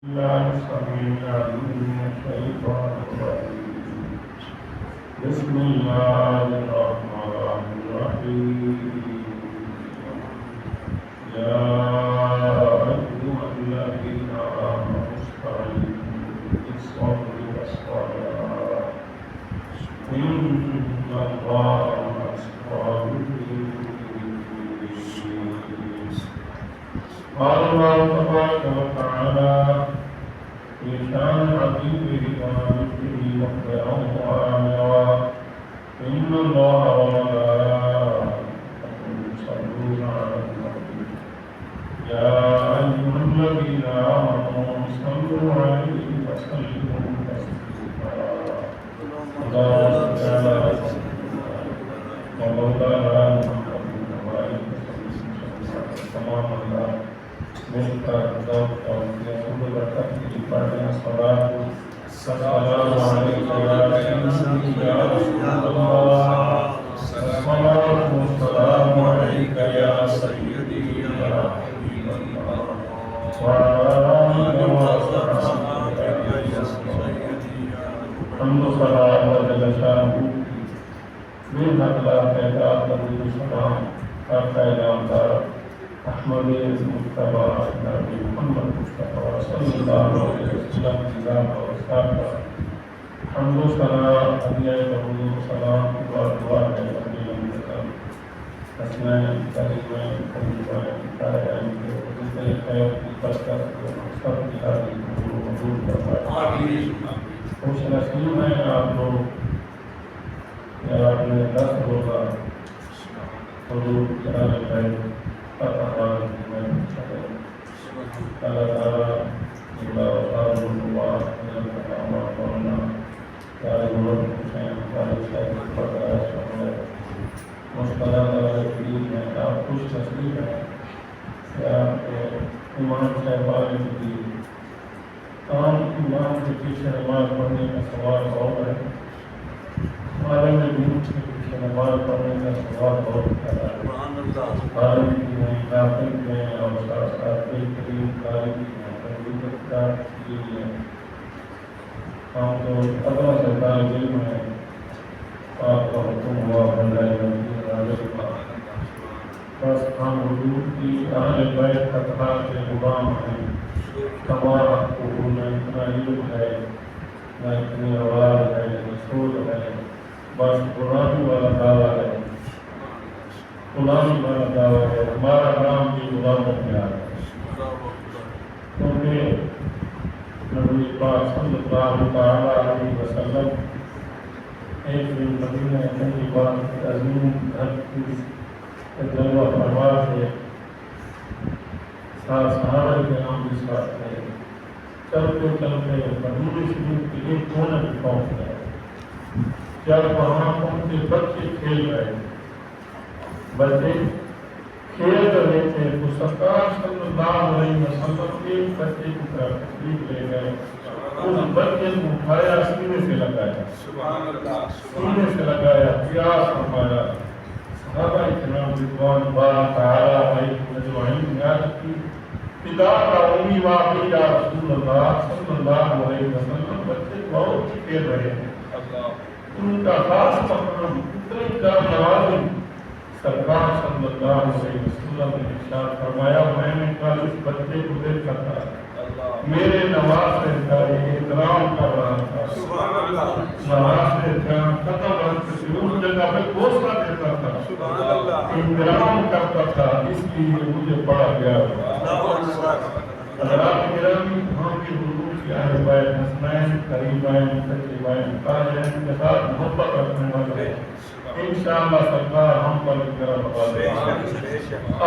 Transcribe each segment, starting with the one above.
الله السميع العليم من الشيطان الرجيم. بسم الله الرحمن الرحيم. يا أيها الذين آمنوا استعينوا بالصبر والصلاة إن الله مع الصابرين. قال الله تبارك وتعالى في شان حبيبه ونبيه مخبرا وآمرا إن الله وملائكته يصلون على النبي يا أيها الذين آمنوا صلوا عليه وسلموا تسليما. اللهم صل على سيدنا ومولانا محمد وعلى آله وصحبه ملکر ذوق اور رسول برکت کی پڑھنے صلاۃ السلام علیکم یا رسول اللہ الصلاۃ والسلام علیک یا سیدی یا حبیب اللہ وعلی آلہ وصحبہ یا سیدی حمد و صلاۃ و جل شانہ بے نقلہ پیدا درود و سلام کا نامدار احمد مصطفیٰ نبی محمد مصطفیٰ صلی اللہ علیہ وسلم کی ذات و اصحاب کا حمد و ثنا ہدیہ درود و سلام و دعا ہے اپنی لمحہ حسنین کریمین طیبین طاہرین کے وجود خیر کی برکت و مقصد کی حاضری کو قبول فرمائے. آمین. خوش نصیب ہیں آپ لوگ کہ آپ نے 10 روزہ حضور قرآن پڑھ اللہ تعالیٰ آپ خوش نصیب ہیں کہ آپ کے امام صاحبان کی تمام امام کے پیچھے نماز پڑھنے کا ثواب بہت ہے. عالم دین کے پیچھے نماز پڑھنے کا ثواب بہت زیادہ ہے. عالم کی ہیں، ناقل میں اور ساتھ ساتھ بہترین قاری ہیں، تربیت کا لیے ہم تو اللہ سے طالب علم ہیں. آپ کا حکم ہوا بندہ راجل کا بس ہم حضور کی اہل بیت اطہار کے غلام ہیں. تمام کو نہ اتنا علم ہے نہ اتنی آواز ہے نہ سوچ ہے، بس غلامی والا دعویٰ ہے. غلامی والا دعویٰ ہے. ہمارا نام بھی غلاموں میں آ ہے کیونکہ نبی پاک صلی اللہ تعالیٰ علیہ وسلم ایک دن مدینہ طیبہ کی عظیم گھر کی جلوہ فرما تھے. صحابہ کرام بھی ساتھ تھے. چلتے چلتے مدینہ شریف کے ایک کونے میں پہنچ گئے. جب وہاں پہنچے بچے کھیل رہے تھے. بچے کھیل رہے تھے تو سرکار صلی اللہ علیہ وسلم کے بچے کی طرف تشریف لے گئے. اس بچے کو اٹھایا، سینے سے لگایا، سینے سے لگایا، پیاس فرمایا. صحابہ کرام رضوان اللہ تعالی علیہم اجمعین نے عرض کی فدا رعونی واقعی یا رسول اللہ صلی اللہ علیہ وسلم. بچے بہت کھیل رہے ہیں، ان کا خاص مقام اتنی کا نوازی. سرکار صلی اللہ علیہ وسلم نے ارشاد فرمایا میں نے کل اس بچے کو دیکھا تھا، میرے نوازے کا احترام کر رہا تھا. نوازے کا ختم ہونے سے اس جگہ پہ گوشہ دیتا تھا، احترام کرتا تھا، اس لیے مجھے بڑا پیار ہوا. حضرات گرامی، ہم کے حضور کی اہل بیت حسنین قریبین طیبین طاہرین کے ساتھ محبت رکھنے والے انشاءاللہ سرکار ہم پر کرم فرمائے.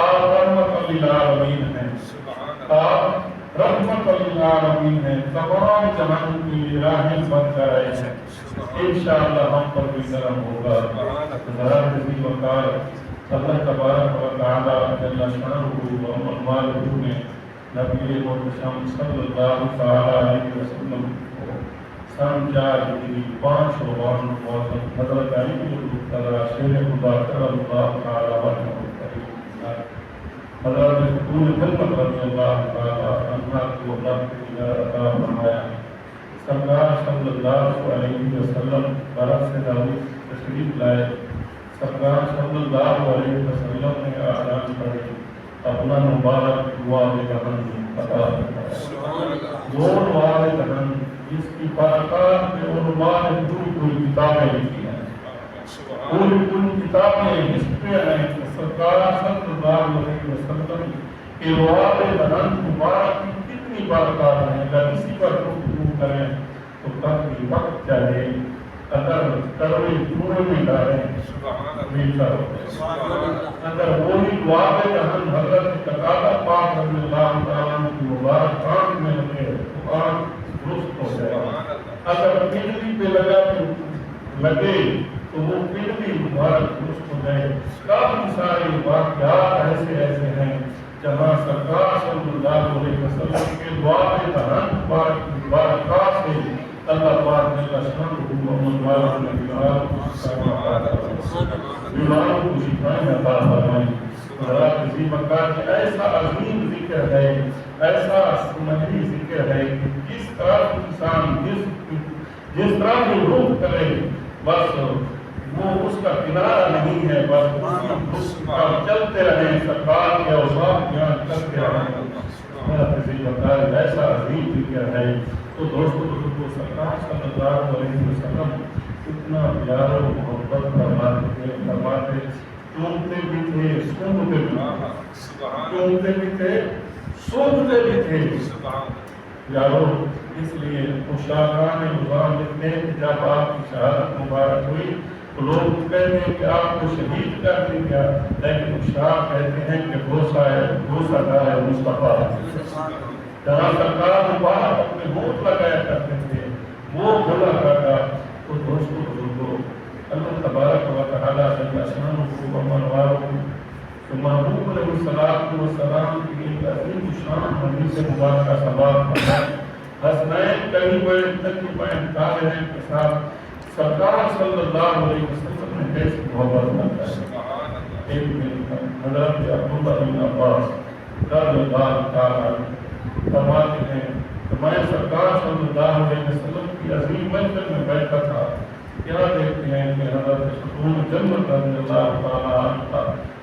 آپ رحمت للعالمین ہیں، آپ رحمت للعالمین ہیں، تمام جہان کے لیے راحل بن کر آئے ہیں. انشاءاللہ ہم پر بھی کرم ہوگا. حضرات عزیز وقار اللہ تبارک و تعالی جل شانہ و مالہ نے نبی محتشم صلی اللہ تعالی علیہ وسلم کو سن 4 ہجری 5 شعبان موسم حضرت علی المرتضی شیر خدا صلی اللہ تعالی عنہ حضرت رسول خدمت رضی اللہ تعالی عنہ کو دیدار عطا فرمایا۔ سرکار صلی اللہ علیہ وسلم برات سے دعوت تشریف لائے۔ سرکار صلی اللہ علیہ وسلم نے اعلان کرے اپنا مبارک دعا دہن عطا فرمایا۔ وہ دعا دہن جس کی برکات میں علماء نے کوئی کتابیں لکھی ہیں، پوری کتابیں اس پہ ہیں کہ سرکار صلی اللہ علیہ وسلم کے دعا دہن مبارک کی کتنی برکات ہیں۔ اگر اسی پر گفتگو کریں تو کافی وقت چاہیے، اگر کروڑی پورے میں ڈالیں میٹھا ہوتا ہے۔ اگر وہی دعا دہن حضرت قتادہ پاک رضی اللہ تعالیٰ کی مبارک آنکھ میں لگے تو آنکھ درست ہو جائے، اگر بجلی پہ لگے تو وہ بجلی مبارک درست ہو جائے۔ کافی سارے واقعات ایسے ہیں جہاں سرکار صلی اللہ علیہ وسلم کے دعا دہن مبارکات سے اللہ پاک نے شان محمد والوں نے بیماروں کو شفائیں عطا فرمائیں۔ حضرات عظیم مقدار کہ ایسا عظیم ذکر ہے، ایسا سنہری ذکر ہے کہ جس طرح انسان جس طرح بھی روح کرے بس وہ اس کا کنارہ نہیں ہے، بس چلتے رہیں، سرکار کے اوصاف بیان کرتے رہیں۔ حضرات عظیم مقدار ایسا عظیم ذکر ہے تو دوستو بزرگوں سرکار صلی اللہ علیہ وسلم اتنا پیار و محبت فرماتے، چومتے بھی تھے، سونگتے بھی تھے، چومتے بھی تھے، سونگتے بھی تھے۔ یارو اس لیے مشاہدان نظام لکھتے ہیں کہ جب آپ کی شہادت مبارک ہوئی تو لوگ کہتے ہیں کہ آپ کو شہید کر دیں گیا، لیکن مشاہد کہتے ہیں کہ بوسہ دار مصطفیٰ جہاں سرکار مبارک اپنے ہونٹ لگایا کرتے تھے وہ بولا کرتا۔ تو دوستو بزرگو اللہ تبارک و تعالیٰ جل شانہ و منوارہ تو محبوب علیہ السلام کی ایک عظیم شان حدیث مبارکہ سباب فرمائے۔ حسنین کریمین تقریبین طاہرین کے ساتھ سرکار صلی اللہ علیہ وسلم نے کیسی محبت کرتا ہے۔ ایک دن حضرت عبداللہ بن عباس رضی اللہ تعالیٰ فرماتے ہیں کہ میں سرکار صلی اللہ علیہ وسلم کی عظیم محفل میں بیٹھا تھا، کیا دیکھتے ہیں کہ حضرت خاتون جنت رضی اللہ تعالیٰ عنہ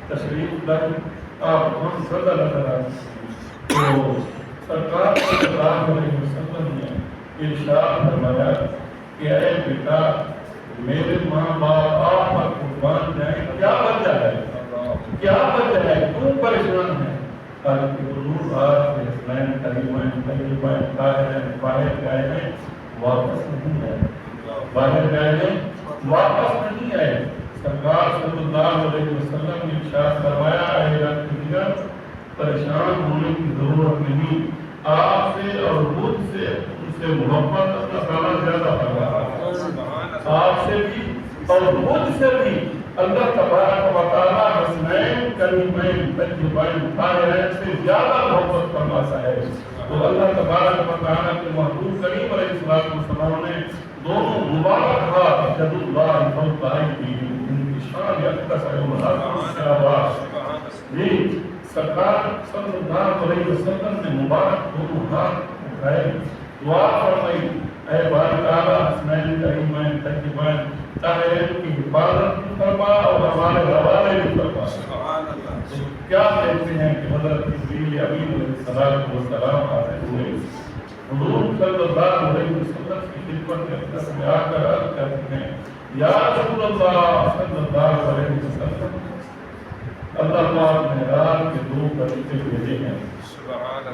تشریف لائے، آپ ہم زدہ نظر آئے تو سرکار صلی اللہ علیہ وسلم نے ارشاد فرمایا کہ اے بیٹا میرے ماں باپ آپ پر قربان جائیں، کیا وجہ ہے، کیا وجہ ہے، کیوں پریشان ہے؟ کہ حضور آج کے حسنین کریمین طیبین طاہرین باہر گئے ہیں، واپس نہیں آئے، باہر گئے ہیں، واپس نہیں آئے۔ سرکار صلی اللہ علیہ وسلم نے ارشاد فرمایا اے رب پریشان ہونے کی ضرورت نہیں، آپ سے اور مجھ سے ان سے محبت اللہ تعالیٰ زیادہ فرمایا، آپ سے بھی اور مجھ سے بھی اللہ تبارک و تعالیٰ حسنین کریمین طیبین طاہرین سے زیادہ محبت فرماتا ہے۔ تو اللہ تبارک و تعالیٰ کے محبوب کریم علیہ السلام نے دونوں مبارک ہاتھ جد اللہ فوق ایدیہم ان کی شان اقدس سے آواز جی سرکار صلی اللہ علیہ وسلم نے مبارک دونوں ہاتھ اٹھائے، دعا فرمائی اے باری تعالیٰ حسنین کریمین طیبین طاہرین کی حفاظت بھی فرما اور ہمارے حوالے بھی فرما۔ کیا کہتے ہیں کہ حضرت جبریل امین علیہ السلام آتے ہوئے حضور صلی اللہ علیہ وسلم کی خدمت اقدس میں آ کر عرض کرتے ہیں یا رسول اللہ صلی اللہ علیہ وسلم اللہ پاک نے رات کے دو فرشتے بھیجے ہیں،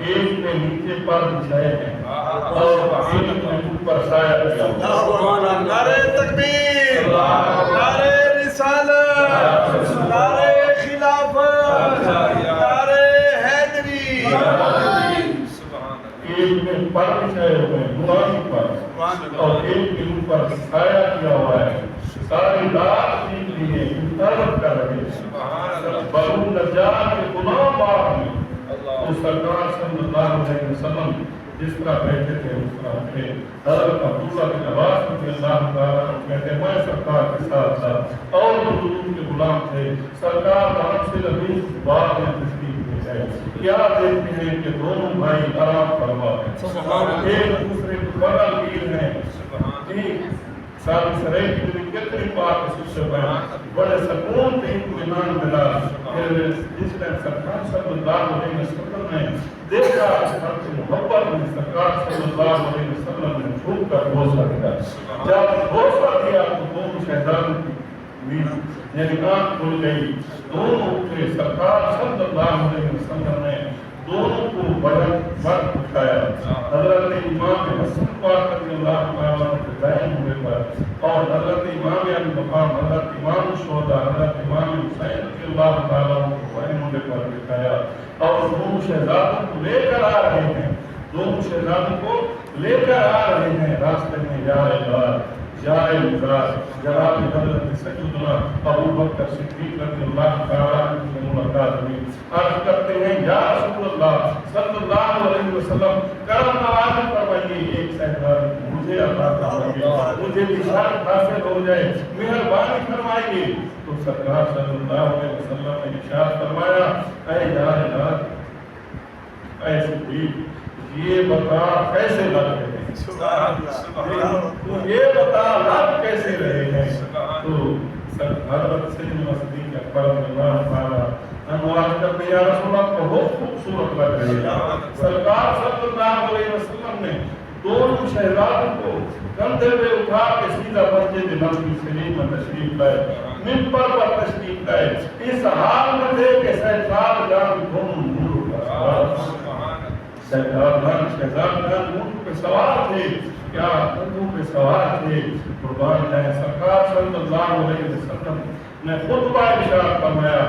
ایک نے نیچے پر بچھائے ہیں اور ایک نے اوپر سایہ کیا ہوا۔ نعرہ تکبیر، نعرہ رسالت، نعرہ خلافت، نعرہ حیدری۔ ایک نے پر بچھائے ہوئے ہیں نورانی پر اور ایک کے اوپر سایہ کیا ہوا ہے، ساری رات کے لیے حفاظت کر رہے ہیں۔ بہو نجات کے غلام باغ میں تو سرکار صلی اللہ علیہ وسلم جس طرح بیٹھے تھے اس طرح تھے۔ حضرت عبداللہ بن عباس رضی اللہ تعالیٰ کہتے ہیں میں سرکار کے ساتھ تھا اور حضور کے غلام تھے، سرکار وہاں سے لبیس باغ میں تشریف لے گئے۔ کیا دیکھتے ہیں کہ دونوں بھائی آرام فرما ہیں، ایک دوسرے کو بغل گیر ہیں، جی سال سرے کی دنی کتنی پاک سوچ ہیں، بڑے سکون تے اطمینان ملا۔ پھر جس نے سرکار صلی اللہ علیہ وسلم نے دیکھا کہ محبت میں سرکار صلی اللہ علیہ وسلم نے جھوک کر بوسہ دیا، جب بوسہ دیا تو دونوں شہزادوں کی یعنی آنکھ کھل گئی، دونوں کے سرکار صلی اللہ علیہ وسلم نے دونوں کو بڑھ اٹھایا۔ حضرت امام حسن پاک رضی اللہ عنہ کے دائم ہوئے پر اور حضرت امام علی مقام حضرت امام شہداء حضرت امام حسین رضی اللہ تعالیٰ کو دائم ہوئے پر دکھایا اور دونوں شہزادوں کو لے کر آ رہے ہیں، دونوں شہزادوں کو لے کر آ رہے ہیں راستے میں، یا اللہ جائے مزاج جناب حضرت سیدنا ابو بکر صدیق رضی اللہ تعالیٰ عنہ سے ملاقات ہوئی، عرض کرتے ہیں یا رسول اللہ صلی اللہ علیہ وسلم کرم نوازی فرمائیے، ایک شہزادی مجھے عطا فرمائیے، مجھے بشارت حاصل ہو جائے، مہربانی فرمائیے۔ تو سرکار صلی اللہ علیہ وسلم نے ارشاد فرمایا، اے جائے اے صدیق یہ بتا کیسے لگ رہے ہیں، تو یہ بتا لگ کیسے رہے ہیں۔ تو حضرت سیدنا صدیق اکبر رضی اللہ تعالیٰ عنہ کرتے یا رسول اللہ بہت خوبصورت لگ رہے ہیں۔ سرکار صلی اللہ علیہ وسلم نے دونوں شہزادوں کو کندھے پہ اٹھا کے سیدھا مسجد نبوی شریف میں تشریف لائے، منبر پر تشریف لائے، اس حال میں تھے کہ شہزاد جان دونوں نور کا سوار شہزادگان اونٹ پہ سوار تھے، کیا اونٹوں پہ سوار تھے، قربان جائیں۔ سرکار صلی اللہ علیہ وسلم نے خطبہ ارشاد فرمایا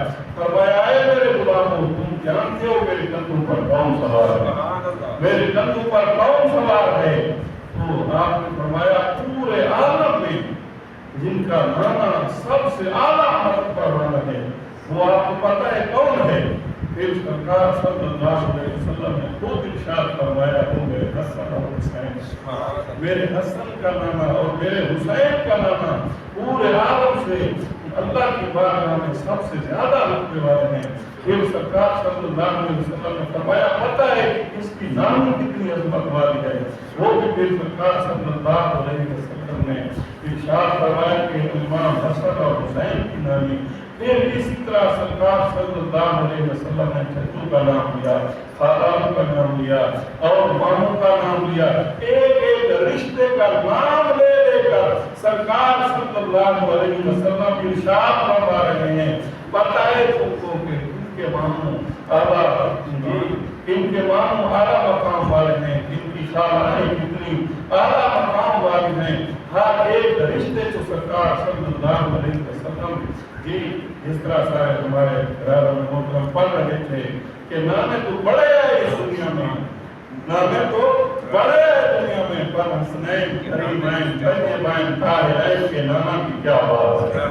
اے میرے غلاموں تم جانتے ہو میرے کندھوں پر کون سوار ہے، میرے کندھوں پر کون سوار ہے؟ تو آپ نے فرمایا پورے عالم میں جن کا نانا سب سے اعلیٰ مرتبہ والا ہے وہ آپ کو پتہ ہے کون ہے؟ پھر سرکار صلی اللہ علیہ وسلم نے خود ارشاد فرمایا وہ میرے حسن اور حسین، میرے حسن کا نانا اور میرے حسین کا نانا پورے عالم سے اللہ کی بارگاہ میں سب سے زیادہ رتبے والے ہیں۔ پھر سرکار صلی اللہ علیہ وسلم نے فرمایا پتہ ہے اس کی نام کتنی عظمت والی ہے، وہ بھی پھر سرکار صلی اللہ علیہ وسلم نے ارشاد فرمایا کہ امام حسن اور حسین کی نامی۔ پھر اسی طرح سرکار صلی اللہ علیہ وسلم نے چچو کا نام لیا، خالوں کا نام لیا اور ماموں کا نام لیا، ایک ایک رشتے کا نام لے لے کر سرکار صلی اللہ علیہ وسلم ارشاد فرما رہے ہیں بتائے تم کو کہ ان کے ماموں اعلیٰ مقام والے ہیں، ان کی خالائیں کتنی اعلیٰ مقام والی ہیں، ہر ایک رشتے کو سرکار صلی اللہ علیہ وسلم جی جس طرح سارے ہمارے رازہ محترم پڑھ رہے تھے کہ نانے تو بڑے آئے اس دنیا میں، نانے تو بڑے آئے دنیا میں، پر حسنین کریمین طیبین طاہرین کے نانا کی کیا بات ہے۔